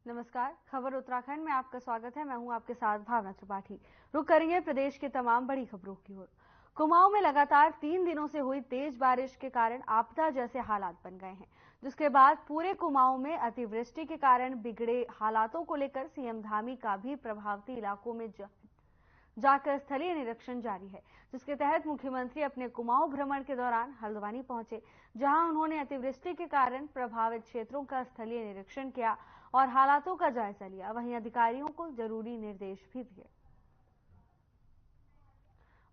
नमस्कार, खबर उत्तराखंड में आपका स्वागत है। मैं हूं आपके साथ भावना त्रिपाठी। रुक करेंगे प्रदेश की तमाम बड़ी खबरों की ओर। कुमाऊं में लगातार 3 दिनों से हुई तेज बारिश के कारण आपदा जैसे हालात बन गए हैं, जिसके बाद पूरे कुमाऊं में अतिवृष्टि के कारण बिगड़े हालातों को लेकर सीएम धामी का भी प्रभावित इलाकों में जाकर स्थलीय निरीक्षण जारी है, जिसके तहत मुख्यमंत्री अपने कुमाऊं भ्रमण के दौरान हल्द्वानी पहुंचे, जहां उन्होंने अतिवृष्टि के कारण प्रभावित क्षेत्रों का स्थलीय निरीक्षण किया और हालातों का जायजा लिया। वहीं अधिकारियों को जरूरी निर्देश भी दिए।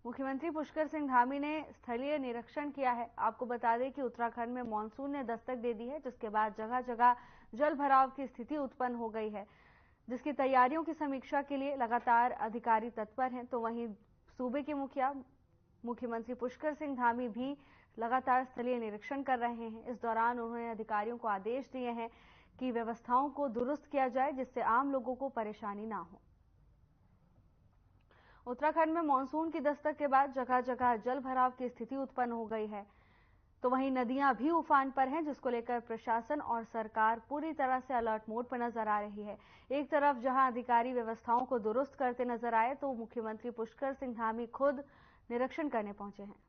मुख्यमंत्री पुष्कर सिंह धामी ने स्थलीय निरीक्षण किया है। आपको बता दें कि उत्तराखंड में मानसून ने दस्तक दे दी है, जिसके बाद जगह जगह जल भराव की स्थिति उत्पन्न हो गई है, जिसकी तैयारियों की समीक्षा के लिए लगातार अधिकारी तत्पर हैं। तो वहीं सूबे के मुख्यमंत्री पुष्कर सिंह धामी भी लगातार स्थलीय निरीक्षण कर रहे हैं। इस दौरान उन्होंने अधिकारियों को आदेश दिए हैं कि व्यवस्थाओं को दुरुस्त किया जाए, जिससे आम लोगों को परेशानी ना हो। उत्तराखंड में मानसून की दस्तक के बाद जगह जगह जल भराव की स्थिति उत्पन्न हो गई है। तो वहीं नदियां भी उफान पर हैं, जिसको लेकर प्रशासन और सरकार पूरी तरह से अलर्ट मोड पर नजर आ रही है। एक तरफ जहां अधिकारी व्यवस्थाओं को दुरुस्त करते नजर आए, तो मुख्यमंत्री पुष्कर सिंह धामी खुद निरीक्षण करने पहुंचे हैं।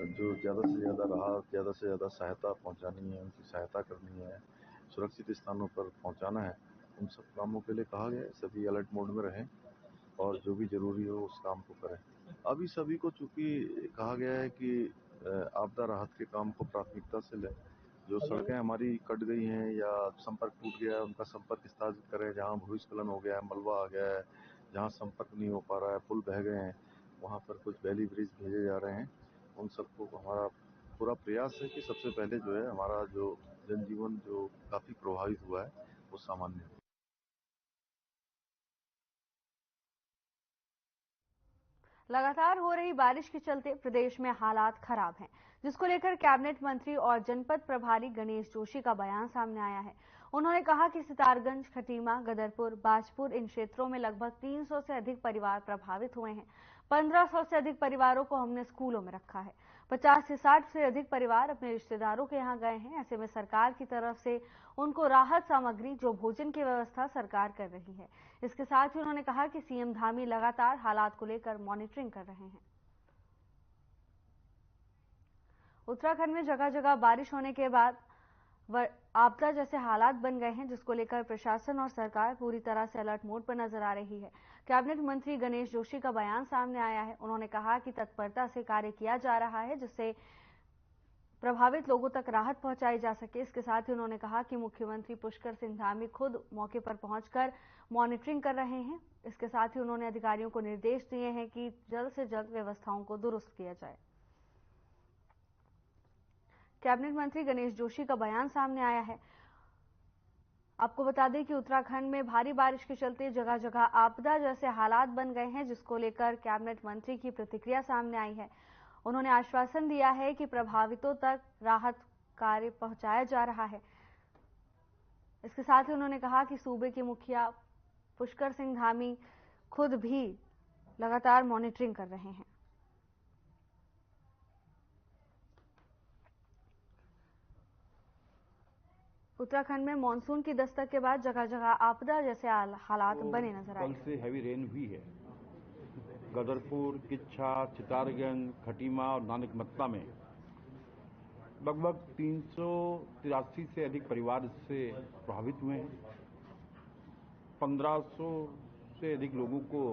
जो ज़्यादा से ज़्यादा राहत, ज़्यादा से ज़्यादा सहायता पहुंचानी है, उनकी सहायता करनी है, सुरक्षित स्थानों पर पहुंचाना है, उन सब कामों के लिए कहा गया है। सभी अलर्ट मोड में रहें और जो भी जरूरी हो उस काम को करें। अभी सभी को चूंकि कहा गया है कि आपदा राहत के काम को प्राथमिकता से लें। जो सड़कें हमारी कट गई हैं या संपर्क टूट गया है, उनका संपर्क स्थापित करें। जहाँ भूस्खलन हो गया है, मलबा आ गया है, जहाँ संपर्क नहीं हो पा रहा है, पुल बह गए हैं, वहाँ पर कुछ वैली ब्रिज भेजे जा रहे हैं। उन सबको हमारा पूरा प्रयास है कि सबसे पहले जो है हमारा जो जनजीवन जो काफी प्रभावित हुआ है वो सामान्य हो। लगातार हो रही बारिश के चलते प्रदेश में हालात खराब हैं, जिसको लेकर कैबिनेट मंत्री और जनपद प्रभारी गणेश जोशी का बयान सामने आया है। उन्होंने कहा कि सितारगंज, खटीमा, गदरपुर, बाजपुर इन क्षेत्रों में लगभग 300 से अधिक परिवार प्रभावित हुए हैं। 1500 से अधिक परिवारों को हमने स्कूलों में रखा है। 50 से 60 से अधिक परिवार अपने रिश्तेदारों के यहाँ गए हैं। ऐसे में सरकार की तरफ से उनको राहत सामग्री, जो भोजन की व्यवस्था सरकार कर रही है। इसके साथ ही उन्होंने कहा कि सीएम धामी लगातार हालात को लेकर मॉनिटरिंग कर रहे हैं। उत्तराखंड में जगह जगह बारिश होने के बाद आपदा जैसे हालात बन गए हैं, जिसको लेकर प्रशासन और सरकार पूरी तरह से अलर्ट मोड पर नजर आ रही है। कैबिनेट मंत्री गणेश जोशी का बयान सामने आया है। उन्होंने कहा कि तत्परता से कार्य किया जा रहा है, जिससे प्रभावित लोगों तक राहत पहुंचाई जा सके। इसके साथ ही उन्होंने कहा कि मुख्यमंत्री पुष्कर सिंह धामी खुद मौके पर पहुंचकर मॉनिटरिंग कर रहे हैं। इसके साथ ही उन्होंने अधिकारियों को निर्देश दिए हैं कि जल्द से जल्द व्यवस्थाओं को दुरुस्त किया जाए। कैबिनेट मंत्री गणेश जोशी का बयान सामने आया है। आपको बता दें कि उत्तराखंड में भारी बारिश के चलते जगह जगह आपदा जैसे हालात बन गए हैं, जिसको लेकर कैबिनेट मंत्री की प्रतिक्रिया सामने आई है। उन्होंने आश्वासन दिया है कि प्रभावितों तक राहत कार्य पहुंचाया जा रहा है। इसके साथ ही उन्होंने कहा कि सूबे के मुखिया पुष्कर सिंह धामी खुद भी लगातार मॉनिटरिंग कर रहे हैं। उत्तराखंड में मानसून की दस्तक के बाद जगह जगह आपदा जैसे हालात बने नजर आए। कल से हैवी रेन हुई है। गदरपुर, किच्छा, सितारगंज, खटीमा और नानकमत्ता में लगभग 383 से अधिक परिवार इससे प्रभावित हुए हैं। 1500 से अधिक लोगों को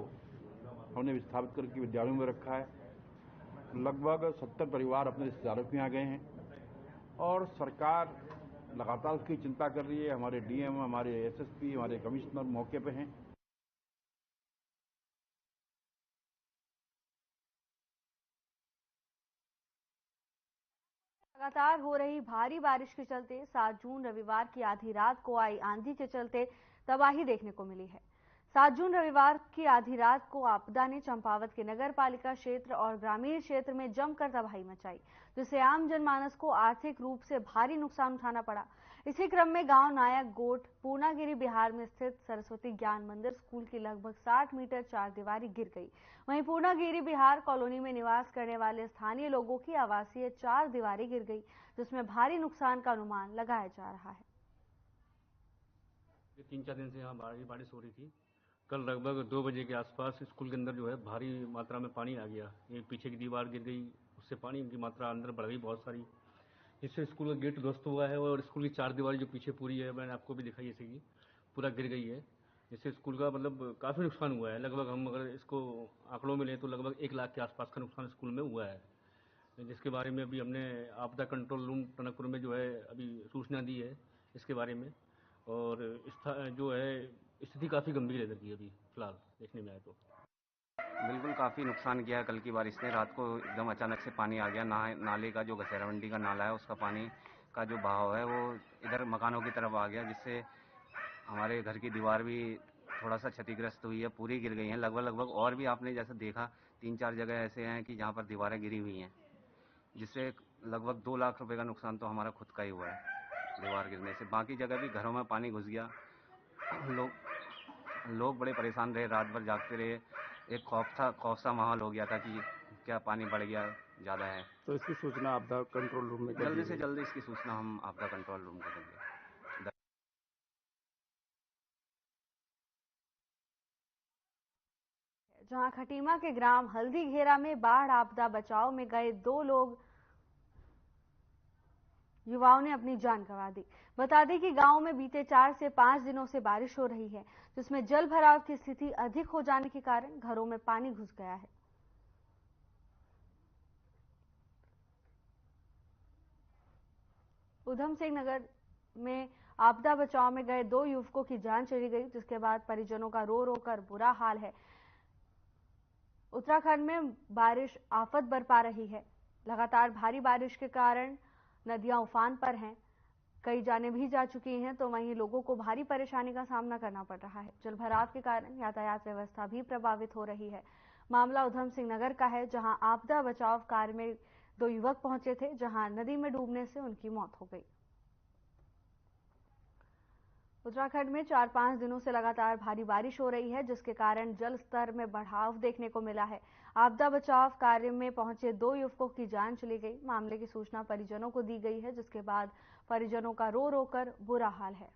हमने विस्थापित करके विद्यालयों में रखा है। लगभग 70 परिवार अपने रिश्तेदारों के यहाँ गए हैं और सरकार लगातार उसकी चिंता कर रही है। हमारे डीएम, हमारे एसएसपी, हमारे कमिश्नर मौके पे हैं। लगातार हो रही भारी बारिश के चलते 7 जून रविवार की आधी रात को आई आंधी के चलते तबाही देखने को मिली है। 7 जून रविवार की आधी रात को आपदा ने चंपावत के नगर पालिका क्षेत्र और ग्रामीण क्षेत्र में जमकर तबाही मचाई, जिससे आम जनमानस को आर्थिक रूप से भारी नुकसान उठाना पड़ा। इसी क्रम में गांव नायक गोट पूर्णागिरी बिहार में स्थित सरस्वती ज्ञान मंदिर स्कूल की लगभग 60 मीटर चारदीवारी गिर गई। वहीं पूर्णागिरी बिहार कॉलोनी में निवास करने वाले स्थानीय लोगों की आवासीय चारदीवारी गिर गई, जिसमें भारी नुकसान का अनुमान लगाया जा रहा है। 3-4 दिन से यहाँ भारी बारिश हो रही थी। कल लगभग 2 बजे के आसपास स्कूल के अंदर जो है भारी मात्रा में पानी आ गया। ये पीछे की दीवार गिर गई, उससे पानी की मात्रा अंदर बढ़ गई बहुत सारी। इससे स्कूल का गेट ध्वस्त हुआ है और स्कूल की चारदीवारी जो पीछे पूरी है, मैंने आपको भी दिखाई ऐसे की पूरा गिर गई है। इससे स्कूल का मतलब काफ़ी नुकसान हुआ है। लगभग हम अगर इसको आंकड़ों में लें तो लगभग 1 लाख के आसपास का नुकसान स्कूल में हुआ है, जिसके बारे में अभी हमने आपदा कंट्रोल रूम टनकपुर में जो है अभी सूचना दी है इसके बारे में। और जो है स्थिति काफ़ी गंभीर है इधर की अभी फिलहाल देखने में आए तो। बिल्कुल काफ़ी नुकसान किया है कल की बारिश ने। रात को एकदम अचानक से पानी आ गया। नाले का जो घसेरा मंडी का नाला है उसका पानी का जो बहाव है वो इधर मकानों की तरफ आ गया, जिससे हमारे घर की दीवार भी थोड़ा सा क्षतिग्रस्त हुई है, पूरी गिर गई हैं लगभग। और भी आपने जैसे देखा 3-4 जगह ऐसे हैं कि जहाँ पर दीवारें गिरी हुई हैं, जिससे लगभग 2 लाख रुपए का नुकसान तो हमारा खुद का ही हुआ है दीवार गिरने से। बाकी जगह भी घरों में पानी घुस गया। लोग बड़े परेशान रहे, रात भर जागते रहे। एक खौफ सा माहौल हो गया था कि क्या पानी बढ़ गया ज़्यादा है। तो इसकी सूचना आपदा कंट्रोल रूम में जल्दी से जल्दी इसकी सूचना हम आपदा कंट्रोल रूम को देंगे। जहां खटीमा के ग्राम हल्दी घेरा में बाढ़ आपदा बचाव में गए 2 युवाओं ने अपनी जान गंवा दी। बता दें कि गांव में बीते 4 से 5 दिनों से बारिश हो रही है, जिसमें जल भराव की स्थिति अधिक हो जाने के कारण घरों में पानी घुस गया है। उधम सिंह नगर में आपदा बचाव में गए 2 युवकों की जान चली गई, जिसके बाद परिजनों का रो रो कर बुरा हाल है। उत्तराखंड में बारिश आफत बरपा रही है। लगातार भारी बारिश के कारण नदियां उफान पर हैं, कई जानें भी जा चुकी हैं, तो वहीं लोगों को भारी परेशानी का सामना करना पड़ रहा है। जलभराव के कारण यातायात व्यवस्था भी प्रभावित हो रही है। मामला उधम सिंह नगर का है, जहां आपदा बचाव कार्य में 2 युवक पहुंचे थे, जहां नदी में डूबने से उनकी मौत हो गई। उत्तराखंड में 4-5 दिनों से लगातार भारी बारिश हो रही है, जिसके कारण जल स्तर में बढ़ाव देखने को मिला है। आपदा बचाव कार्य में पहुंचे 2 युवकों की जान चली गई। मामले की सूचना परिजनों को दी गई है, जिसके बाद परिजनों का रो रो कर बुरा हाल है।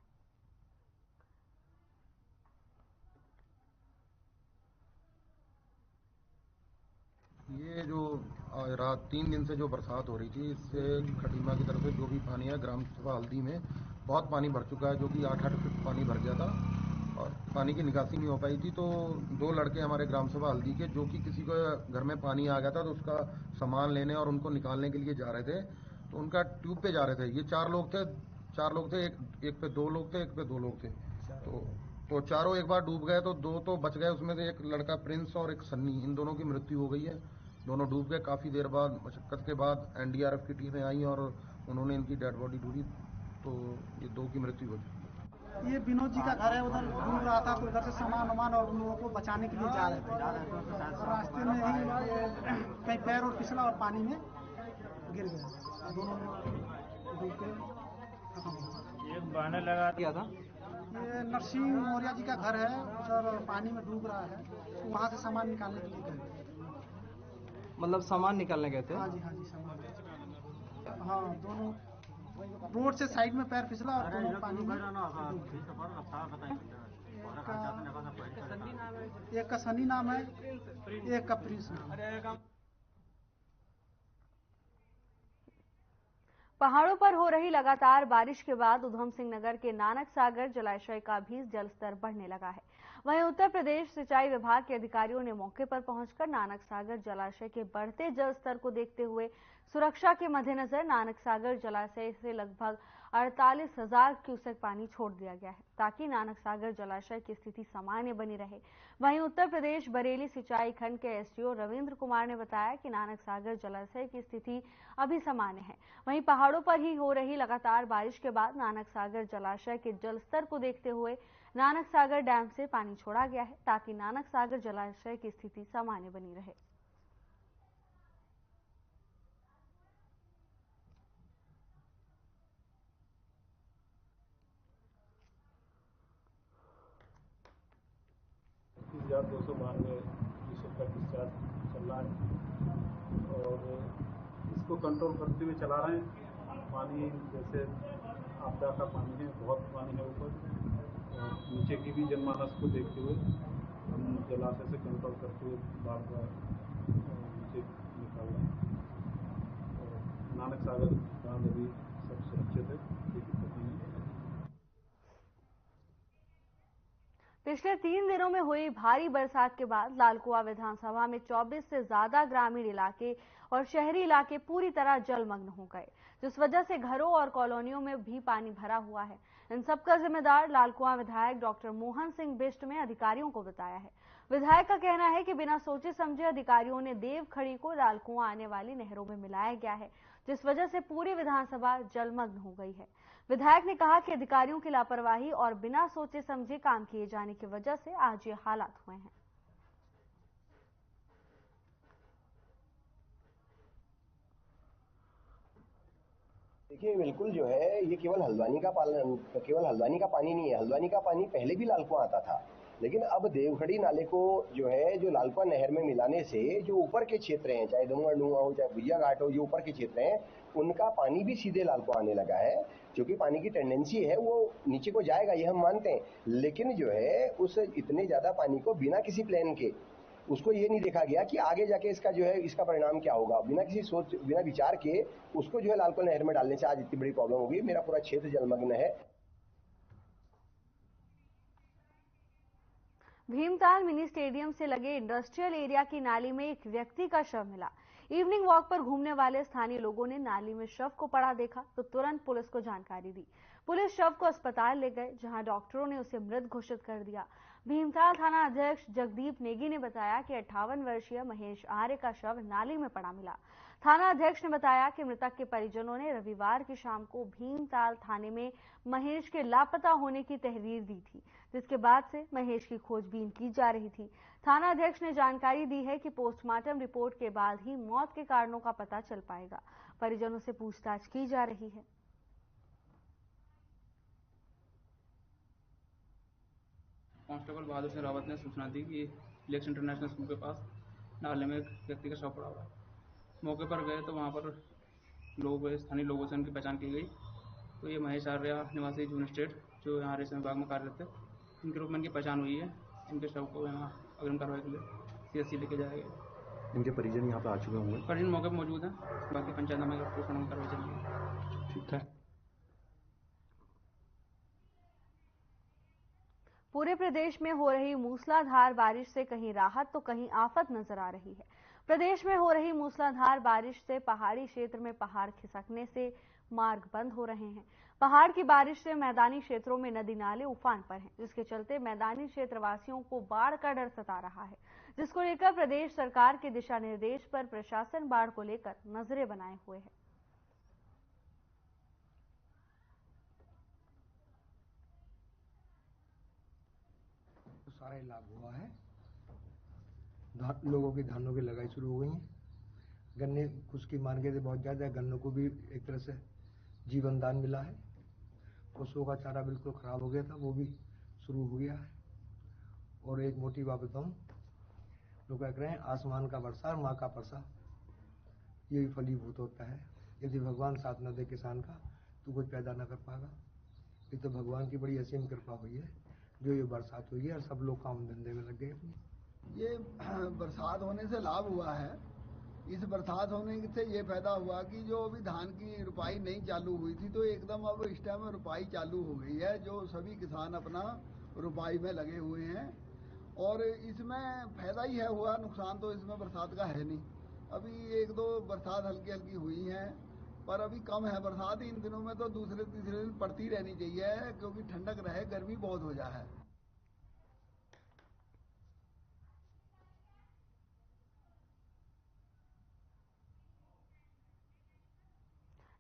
ये जो रात 3 दिन से जो बरसात हो रही थी, इससे खटीमा की तरफ से जो भी पानी है ग्राम सभा हल्दी में बहुत पानी भर चुका है, जो कि 8-8 फीट पानी भर गया था और पानी की निकासी नहीं हो पाई थी। तो 2 लड़के हमारे ग्राम सभा हल्दी के, जो कि किसी को घर में पानी आ गया था तो उसका सामान लेने और उनको निकालने के लिए जा रहे थे, तो उनका ट्यूब पे जा रहे थे। ये 4 लोग थे, एक पे 2 लोग थे, एक पे 2 लोग थे। तो चारों एक बार डूब गए, तो 2 तो बच गए। उसमें से एक लड़का प्रिंस और एक सन्नी, इन दोनों की मृत्यु हो गई है। दोनों डूब गए। काफ़ी देर बाद मशक्कत के बाद NDRF की टीमें आई और उन्होंने इनकी डेड बॉडी ढूंढी, तो ये 2 की मृत्यु हो चुकी है। ये विनोद जी का घर है, उधर डूब रहा था, तो उधर से सामान और उन लोगों को बचाने के लिए जा रहे थे। रास्ते में ही कहीं पैर और फिसला और पानी में गिर गया। दोनों डूब के खत्म हो गए। एक बहाने लगा दिया था। ये नरसिंह मौर्य जी का घर है, सर पानी में डूब रहा है, तो वहाँ से सामान निकालने के लिए गए। मतलब सामान निकालने गए थे? हाँ जी सामान। हाँ, दोनों रोड से साइड में पैर फिसला और दोनों पानी में। एक का सनी नाम है, एक का प्रिंस नाम है। पहाड़ों पर हो रही लगातार बारिश के बाद उधम सिंह नगर के नानक सागर जलाशय का भी जलस्तर बढ़ने लगा है। वहीं उत्तर प्रदेश सिंचाई विभाग के अधिकारियों ने मौके पर पहुंचकर नानक सागर जलाशय के बढ़ते जलस्तर को देखते हुए सुरक्षा के मद्देनजर नानक सागर जलाशय से लगभग 48,000 क्यूसेक पानी छोड़ दिया गया है, ताकि नानक सागर जलाशय की स्थिति सामान्य बनी रहे। वहीं उत्तर प्रदेश बरेली सिंचाई खंड के SDO रविंद्र कुमार ने बताया कि नानक सागर जलाशय की स्थिति अभी सामान्य है। वहीं पहाड़ों पर ही हो रही लगातार बारिश के बाद नानक सागर जलाशय के जलस्तर को देखते हुए नानक सागर डैम से पानी छोड़ा गया है ताकि नानक सागर जलाशय की स्थिति सामान्य बनी रहे। का डिस्चार्ज चल रहा है और इसको कंट्रोल करते हुए चला रहे हैं। पानी जैसे आपदा का पानी है, बहुत पानी है ऊपर, नीचे की भी जनमानस को देखते हुए हम जलाशय से कंट्रोल करते हुए बार बार नीचे निकाल रहे हैं। और नानक सागर बांध अभी सब सुरक्षित है, कोई दिक्कत नहीं है। पिछले 3 दिनों में हुई भारी बरसात के बाद लालकुआं विधानसभा में 24 से ज्यादा ग्रामीण इलाके और शहरी इलाके पूरी तरह जलमग्न हो गए, जिस वजह से घरों और कॉलोनियों में भी पानी भरा हुआ है। इन सबका जिम्मेदार लालकुआं विधायक डॉक्टर मोहन सिंह बिष्ट ने अधिकारियों को बताया है। विधायक का कहना है कि बिना सोचे समझे अधिकारियों ने देवखड़ी को लालकुआं आने वाली नहरों में मिलाया गया है, जिस वजह से पूरी विधानसभा जलमग्न हो गई है। विधायक ने कहा कि अधिकारियों की लापरवाही और बिना सोचे समझे काम किए जाने की वजह से आज ये हालात हुए हैं। देखिए, बिल्कुल जो है ये केवल हल्द्वानी का पानी नहीं है। हल्द्वानी का पानी पहले भी लालकुआं आता था, लेकिन अब देवखड़ी नाले को जो है जो लालकुआं नहर में मिलाने से जो ऊपर के क्षेत्र हैं, चाहे डूंगा हो, चाहे भुजिया घाट हो, जो ऊपर के क्षेत्र हैं उनका पानी भी सीधे लालकुआं आने लगा है। क्योंकि पानी की टेंडेंसी है वो नीचे को जाएगा, ये हम मानते हैं, लेकिन जो है उस इतने ज्यादा पानी को बिना किसी प्लान के उसको ये नहीं देखा गया कि आगे जाके इसका जो है इसका परिणाम क्या होगा। बिना किसी सोच, बिना विचार के उसको जो है लालकुआं नहर में डालने से आज इतनी बड़ी प्रॉब्लम होगी। मेरा पूरा क्षेत्र जलमग्न है। भीमताल मिनी स्टेडियम से लगे इंडस्ट्रियल एरिया की नाली में एक व्यक्ति का शव मिला। इवनिंग वॉक पर घूमने वाले स्थानीय लोगों ने नाली में शव को पड़ा देखा तो तुरंत पुलिस को जानकारी दी। पुलिस शव को अस्पताल ले गए, जहां डॉक्टरों ने उसे मृत घोषित कर दिया। भीमताल थाना अध्यक्ष जगदीप नेगी ने बताया कि 58 वर्षीय महेश आर्य का शव नाली में पड़ा मिला। थाना अध्यक्ष ने बताया कि मृतक के परिजनों ने रविवार की शाम को भीमताल थाने में महेश के लापता होने की तहरीर दी थी, जिसके बाद से महेश की खोजबीन की जा रही थी। थाना अध्यक्ष ने जानकारी दी है कि पोस्टमार्टम रिपोर्ट के बाद ही मौत के कारणों का पता चल पाएगा। परिजनों से पूछताछ की जा रही है। कांस्टेबल बहादुर सिंह रावत ने सूचना दी कि फ्लेक्स इंटरनेशनल स्कूल के पास नाले में एक व्यक्ति का शव पड़ा हुआ है। मौके पर गए तो वहाँ पर स्थानीय लोगों से उनकी पहचान की गई। तो ये महेश आर्य निवासी जून स्टेट, जो यहाँ रेशम विभाग में कार्यरत है, इनके रूप में इनकी पहचान हुई है। इनके शव को यहाँ अग्रिम कार्रवाई के लिए CSC लेके जाया गया। इनके परिजन यहाँ पे आ चुके होंगे? परिजन मौके पर मौजूद है, बाकी पंचायत में पोस्टमार्टम कार्रवाई चल रही है। ठीक है। पूरे प्रदेश में हो रही मूसलाधार बारिश से कहीं राहत तो कहीं आफत नजर आ रही है। प्रदेश में हो रही मूसलाधार बारिश से पहाड़ी क्षेत्र में पहाड़ खिसकने से मार्ग बंद हो रहे हैं। पहाड़ की बारिश से मैदानी क्षेत्रों में नदी नाले उफान पर हैं, जिसके चलते मैदानी क्षेत्रवासियों को बाढ़ का डर सता रहा है, जिसको लेकर प्रदेश सरकार के दिशा निर्देश पर प्रशासन बाढ़ को लेकर नजरें बनाए हुए है। सारा लाभ हुआ है। लोगों की धानों की लगाई शुरू हो गई है। गन्ने कुछ की मार्केट से बहुत ज्यादा, गन्नों को भी एक तरह से जीवन दान मिला है। पशुओं का चारा बिल्कुल खराब हो गया था, वो भी शुरू हो गया है। और एक मोटी बात बताऊं, लोग कह रहे हैं आसमान का वर्षा और माँ का परसा, ये भी फलीभूत होता है। यदि भगवान साथ न दे किसान का तो कुछ पैदा न कर पाएगा। ये तो भगवान की बड़ी असीम कृपा हुई है जो ये बरसात हुई है और सब लोग काम धंधे में लग गए अपने। ये बरसात होने से लाभ हुआ है। इस बरसात होने से ये फायदा हुआ कि जो अभी धान की रुपाई नहीं चालू हुई थी तो एकदम अब इस टाइम रुपाई चालू हो गई है, जो सभी किसान अपना रुपाई में लगे हुए हैं। और इसमें फायदा ही है हुआ, नुकसान तो इसमें बरसात का है नहीं। अभी 1-2 बरसात हल्की हल्की हुई है, पर अभी कम है बरसात। इन दिनों में तो दूसरे तीसरे दिन पड़ती रहनी चाहिए, क्योंकि ठंडक रहे, गर्मी बहुत हो जाए।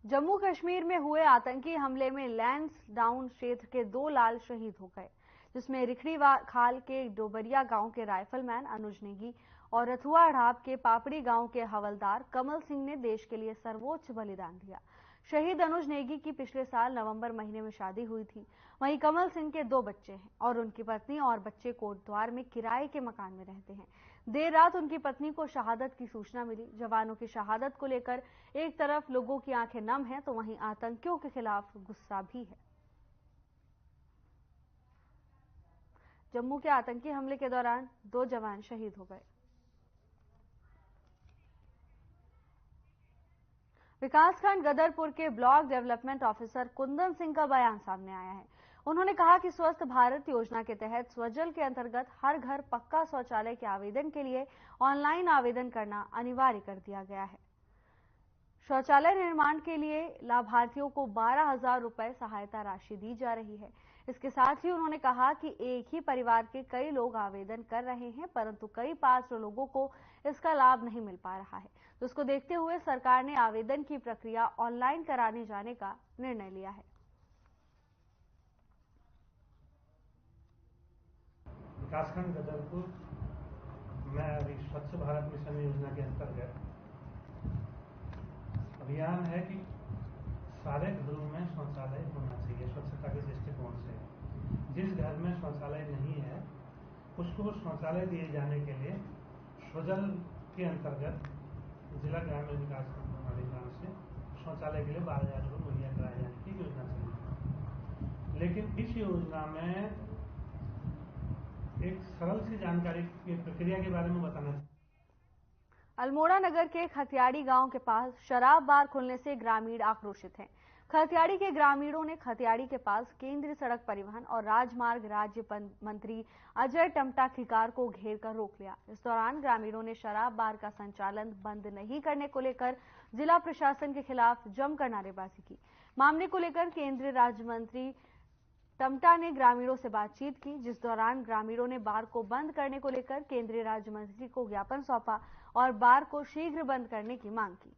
जम्मू कश्मीर में हुए आतंकी हमले में लैंसडाउन क्षेत्र के 2 लाल शहीद हो गए। जिसमें रिखड़ी खाल के डोबरिया गांव के राइफलमैन अनुज नेगी और रथुआ ढाब के पापड़ी गांव के हवलदार कमल सिंह ने देश के लिए सर्वोच्च बलिदान दिया। शहीद अनुज नेगी की पिछले साल नवंबर महीने में शादी हुई थी। वहीं कमल सिंह के 2 बच्चे हैं और उनकी पत्नी और बच्चे कोटद्वार में किराए के मकान में रहते हैं। देर रात उनकी पत्नी को शहादत की सूचना मिली। जवानों की शहादत को लेकर एक तरफ लोगों की आंखें नम हैं तो वहीं आतंकियों के खिलाफ गुस्सा भी है। जम्मू के आतंकी हमले के दौरान 2 जवान शहीद हो गए। विकासखंड गदरपुर के block development officer Kundan Singh का बयान सामने आया है। उन्होंने कहा कि स्वस्थ भारत योजना के तहत स्वजल के अंतर्गत हर घर पक्का शौचालय के आवेदन के लिए ऑनलाइन आवेदन करना अनिवार्य कर दिया गया है। शौचालय निर्माण के लिए लाभार्थियों को 12,000 रुपए सहायता राशि दी जा रही है। इसके साथ ही उन्होंने कहा कि एक ही परिवार के कई लोग आवेदन कर रहे हैं, परंतु कई पात्र लोगों को इसका लाभ नहीं मिल पा रहा है। जिसको देखते हुए सरकार ने आवेदन की प्रक्रिया ऑनलाइन कराने जाने का निर्णय लिया है। विकासखंड गदरपुर में अभी स्वच्छ भारत मिशन योजना के अंतर्गत अभियान है कि सारे घरों में शौचालय होना चाहिए। स्वच्छता के दृष्टिकोण से जिस घर में शौचालय नहीं है उसको शौचालय दिए जाने के लिए स्वजल के अंतर्गत जिला ग्रामीण विकास अधिकारी से शौचालय के लिए 12,000 रुपये मुहैया कराए जाने की योजना चली। लेकिन इस योजना में एक सरल सी जानकारी की प्रक्रिया के बारे में बताना चाहिए। अल्मोड़ा नगर के खतियाड़ी गांव के पास शराब बार खुलने से ग्रामीण आक्रोशित हैं। खतियाड़ी के ग्रामीणों ने खतियाड़ी के पास केंद्रीय सड़क परिवहन और राजमार्ग राज्य मंत्री अजय टमटा की कार को घेर कर रोक लिया। इस दौरान ग्रामीणों ने शराब बार का संचालन बंद नहीं करने को लेकर जिला प्रशासन के खिलाफ जमकर नारेबाजी की। मामले को लेकर केंद्रीय राज्य मंत्री टमटा ने ग्रामीणों से बातचीत की, जिस दौरान ग्रामीणों ने बार को बंद करने को लेकर केंद्रीय राज्य मंत्री को ज्ञापन सौंपा और बार को शीघ्र बंद करने की मांग की।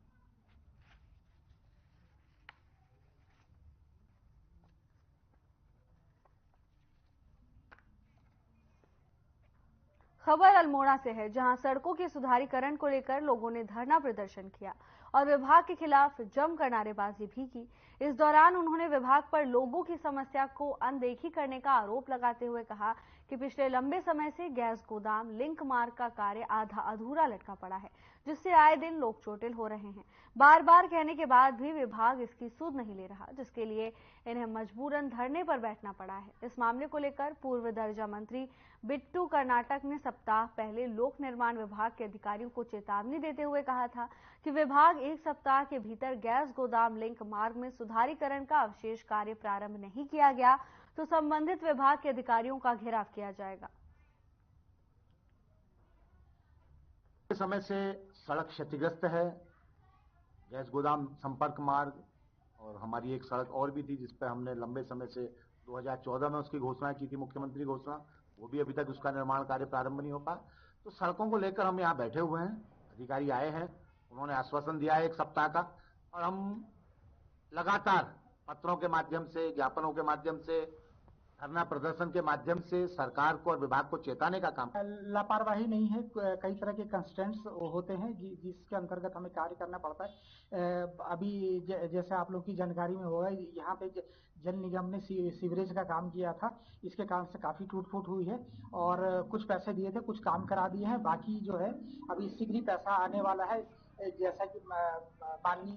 खबर अल्मोड़ा से है, जहां सड़कों के सुधारीकरण को लेकर लोगों ने धरना प्रदर्शन किया और विभाग के खिलाफ जमकर नारेबाजी भी की। इस दौरान उन्होंने विभाग पर लोगों की समस्या को अनदेखी करने का आरोप लगाते हुए कहा कि पिछले लंबे समय से गैस गोदाम लिंक मार्ग का कार्य आधा अधूरा लटका पड़ा है, जिससे आए दिन लोग चोटिल हो रहे हैं। बार बार कहने के बाद भी विभाग इसकी सुध नहीं ले रहा, जिसके लिए इन्हें मजबूरन धरने पर बैठना पड़ा है। इस मामले को लेकर पूर्व दर्जा मंत्री बिट्टू कर्नाटक ने सप्ताह पहले लोक निर्माण विभाग के अधिकारियों को चेतावनी देते हुए कहा था कि विभाग 1 सप्ताह के भीतर गैस गोदाम लिंक मार्ग में सुधारीकरण का अवशेष कार्य प्रारंभ नहीं किया गया तो संबंधित विभाग के अधिकारियों का घेराव किया जाएगा। समय से सड़क क्षतिग्रस्त है। गैस गोदाम संपर्क मार्ग और हमारी एक सड़क और भी थी जिस पर हमने लंबे समय से 2014 में उसकी घोषणा की थी, मुख्यमंत्री घोषणा, वो भी अभी तक उसका निर्माण कार्य प्रारंभ नहीं हो पाया। तो सड़कों को लेकर हम यहाँ बैठे हुए हैं, अधिकारी आए हैं, उन्होंने आश्वासन दिया है 1 सप्ताह का, और हम लगातार पत्रों के माध्यम से, ज्ञापनों के माध्यम से, धरना प्रदर्शन के माध्यम से सरकार को और विभाग को चेताने का काम। लापरवाही नहीं है, कई तरह के कंस्ट्रेंट्स होते हैं जिसके अंतर्गत हमें कार्य करना पड़ता है। अभी जैसे आप लोग की जानकारी में होगा, यहाँ पे जल निगम ने सीवरेज का काम किया था, इसके कारण से काफी टूट फूट हुई है और कुछ पैसे दिए थे, कुछ काम करा दिए हैं, बाकी जो है अभी शीघ्र ही पैसा आने वाला है। जैसा कि माननीय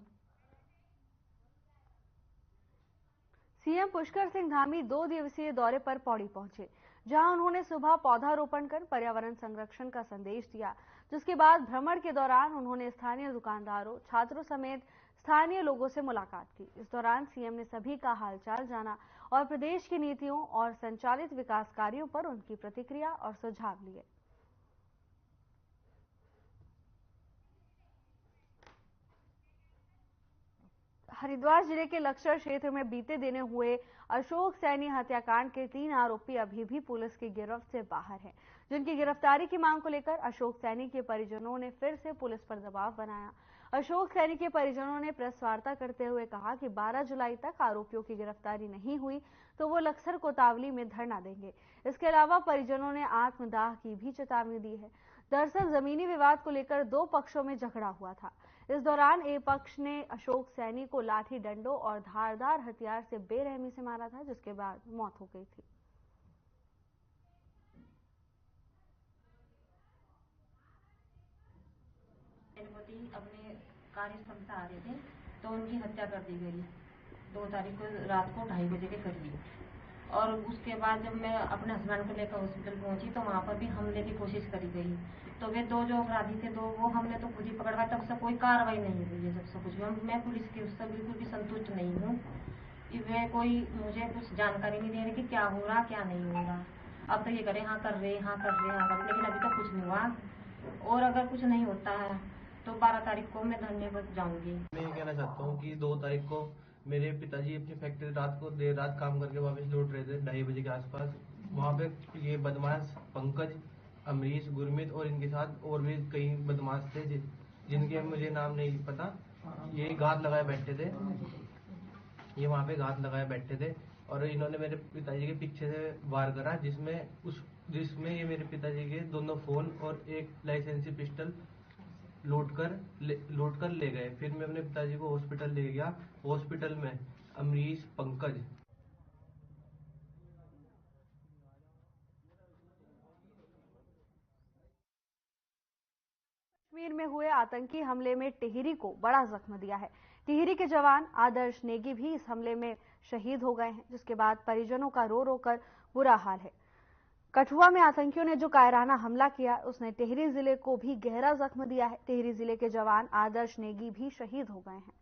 सीएम पुष्कर सिंह धामी 2 दिवसीय दौरे पर पौड़ी पहुंचे, जहां उन्होंने सुबह पौधारोपण कर पर्यावरण संरक्षण का संदेश दिया, जिसके बाद भ्रमण के दौरान उन्होंने स्थानीय दुकानदारों, छात्रों समेत स्थानीय लोगों से मुलाकात की। इस दौरान सीएम ने सभी का हालचाल जाना और प्रदेश की नीतियों और संचालित विकास कार्यों पर उनकी प्रतिक्रिया और सुझाव लिए। हरिद्वार जिले के लक्सर क्षेत्र में बीते दिन हुए अशोक सैनी हत्याकांड के 3 आरोपी अभी भी पुलिस की गिरफ्त से बाहर हैं, जिनकी गिरफ्तारी की मांग को लेकर अशोक सैनी के परिजनों ने फिर से पुलिस पर दबाव बनाया। अशोक सैनी के परिजनों ने प्रेस वार्ता करते हुए कहा कि 12 जुलाई तक आरोपियों की गिरफ्तारी नहीं हुई तो वो लक्सर कोतवाली में धरना देंगे। इसके अलावा परिजनों ने आत्मदाह की भी चेतावनी दी है। दरअसल जमीनी विवाद को लेकर दो पक्षों में झगड़ा हुआ था। इस दौरान ए पक्ष ने अशोक सैनी को लाठी डंडों और धारदार हथियार से बेरहमी से मारा था, जिसके बाद मौत हो गई थी। अपने कार्यस्थल से आ रहे थे तो उनकी हत्या कर दी गई 2 तारीख को रात को 2:30 बजे के करीब। और उसके बाद जब मैं अपने हस्बैंड को लेकर हॉस्पिटल पहुंची तो वहां पर भी हमले की कोशिश करी गई। तो वे 2 जो अपराधी थे वो हमने तो खुद ही पकड़वाया, तब से कोई कार्रवाई नहीं हुई है। सबसे कुछ भी मैं पुलिस की उससे बिल्कुल भी संतुष्ट नहीं हूँ कि वे कोई मुझे कुछ जानकारी नहीं दे रहे कि क्या हो रहा क्या नहीं हो रहा। अब तो ये करे हाँ कर रहे, लेकिन अभी तक कुछ नहीं हुआ। और अगर कुछ नहीं होता है तो 12 तारीख को मैं धरने पर जाऊंगी। मैं ये कहना चाहता हूँ कि 2 तारीख को मेरे पिताजी अपनी फैक्ट्री देर रात काम करके वापस लौट रहे थे 2:30 बजे के आसपास। वहाँ पे ये बदमाश पंकज, अमरीश, गुरमीत और इनके साथ और भी कई बदमाश थे जिनके मुझे नाम नहीं पता। ये घात लगाए बैठे थे, ये वहाँ पे घात लगाए बैठे थे और इन्होंने मेरे पिताजी के पीछे से वार करा, जिसमें ये मेरे पिताजी के दोनों फोन और एक लाइसेंसी पिस्टल लूट कर ले गए। फिर मैं अपने पिताजी को हॉस्पिटल ले गया। हॉस्पिटल में अमरीश, पंकज, कश्मीर में हुए आतंकी हमले में टिहरी को बड़ा जख्म दिया है। टिहरी के जवान आदर्श नेगी भी इस हमले में शहीद हो गए हैं, जिसके बाद परिजनों का रो रो कर बुरा हाल है। कठुआ में आतंकियों ने जो कायराना हमला किया उसने टिहरी जिले को भी गहरा जख्म दिया है। टिहरी जिले के जवान आदर्श नेगी भी शहीद हो गए हैं।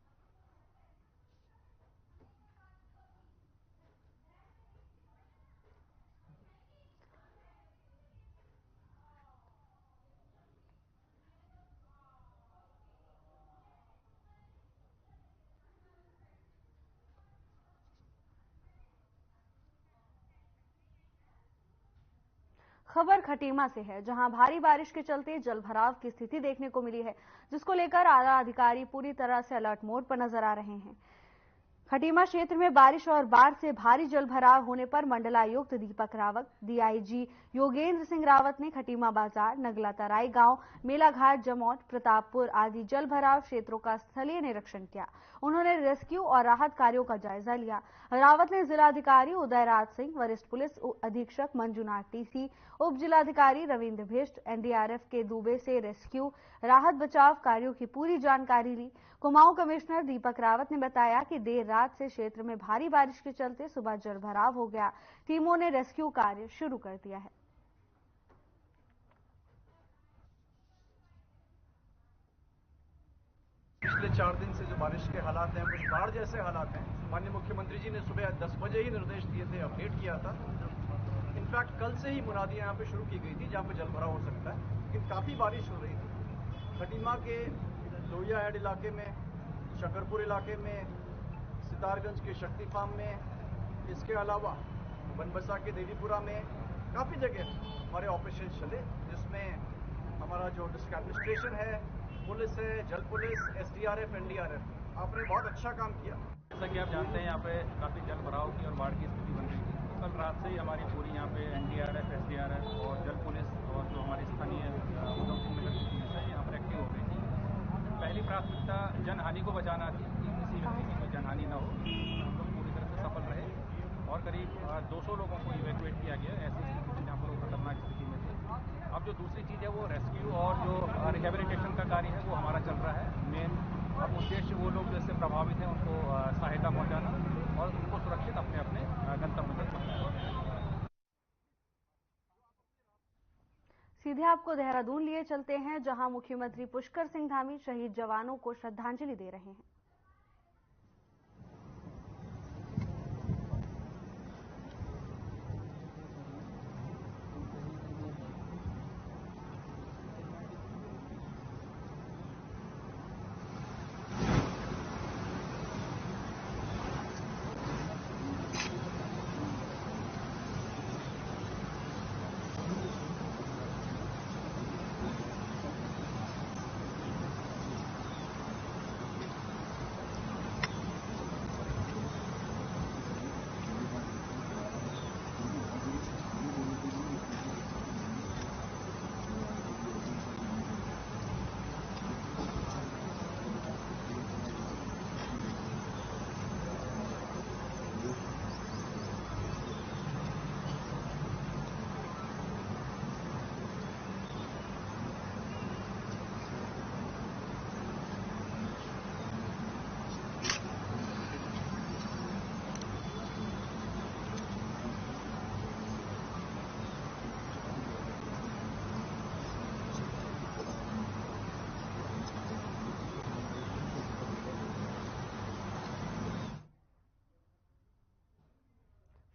खबर खटीमा से है, जहां भारी बारिश के चलते जलभराव की स्थिति देखने को मिली है, जिसको लेकर आला अधिकारी पूरी तरह से अलर्ट मोड पर नजर आ रहे हैं। खटीमा क्षेत्र में बारिश और बाढ़ से भारी जलभराव होने पर मंडलायुक्त दीपक रावत, डीआईजी योगेंद्र सिंह रावत ने खटीमा बाजार, नगला तराई गांव, मेलाघाट, जमौट, प्रतापपुर आदि जलभराव क्षेत्रों का स्थलीय निरीक्षण किया। उन्होंने रेस्क्यू और राहत कार्यों का जायजा लिया। रावत ने जिलाधिकारी उदयराज सिंह, वरिष्ठ पुलिस अधीक्षक मंजुनाथ टीसी, उप जिलाधिकारी रविंद्र भिष्ट, एनडीआरएफ के दुबे से रेस्क्यू, राहत बचाव कार्यों की पूरी जानकारी ली। कुमाऊं कमिश्नर दीपक रावत ने बताया कि देर रात से क्षेत्र में भारी बारिश के चलते सुबह जलभराव हो गया। टीमों ने रेस्क्यू कार्य शुरू कर दिया है। पिछले 4 दिन से जो बारिश के हालात हैं, कुछ बाढ़ जैसे हालात हैं। माननीय मुख्यमंत्री जी ने सुबह 10 बजे ही निर्देश दिए थे, अपडेट किया था। इनफैक्ट कल से ही मुनादियां यहाँ पे शुरू की गई थी जहाँ पे जलभराव हो सकता है, लेकिन काफ़ी बारिश हो रही थी। खटीमा के लोहिया हेड इलाके में, शकरपुर इलाके में, सितारगंज के शक्ति फार्म में, इसके अलावा बनबसा के देवीपुरा में काफ़ी जगह हमारे ऑपरेशन चले, जिसमें हमारा जो डिस्ट्रिक्ट एडमिनिस्ट्रेशन है, पुलिस है, जल पुलिस, एसडीआरएफ, एनडीआरएफ, आपने बहुत अच्छा काम किया। जैसा कि आप जानते हैं यहाँ पे काफ़ी जल भराव की और बाढ़ की स्थिति बन रही थी। तो कल रात से ही हमारी पूरी यहाँ पे एनडीआरएफ, एसडीआरएफ और जल पुलिस और जो हमारी स्थानीय उधमसिंह नगर की पुलिस है यहाँ पर एक्टिव हो गई थी। पहली प्राथमिकता जनहानि को बचाना थी कि किसी व्यक्ति की कोई जनहानि न हो। हम लोग पूरी तरह से सफल रहे और करीब 200 लोगों को इवैक्यूएट किया गया ऐसी स्थिति थी जहाँ पर वो खतरनाक स्थिति में थे। अब जो दूसरी चीज़ है वो रेस्क्यू और जो रिहेबिलिटेशन का कार्य है वो हमारा चल रहा है। मेन अब उद्देश्य वो लोग जैसे प्रभावित हैं उनको सहायता पहुंचाना और उनको सुरक्षित अपने अपने गंतव्य तक पहुंचाना। सीधे आपको देहरादून लिए चलते हैं, जहां मुख्यमंत्री पुष्कर सिंह धामी शहीद जवानों को श्रद्धांजलि दे रहे हैं।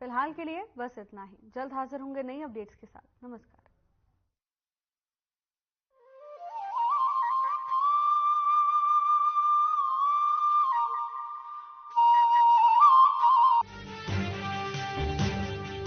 फिलहाल के लिए बस इतना ही। जल्द हाजिर होंगे नई अपडेट्स के साथ। नमस्कार।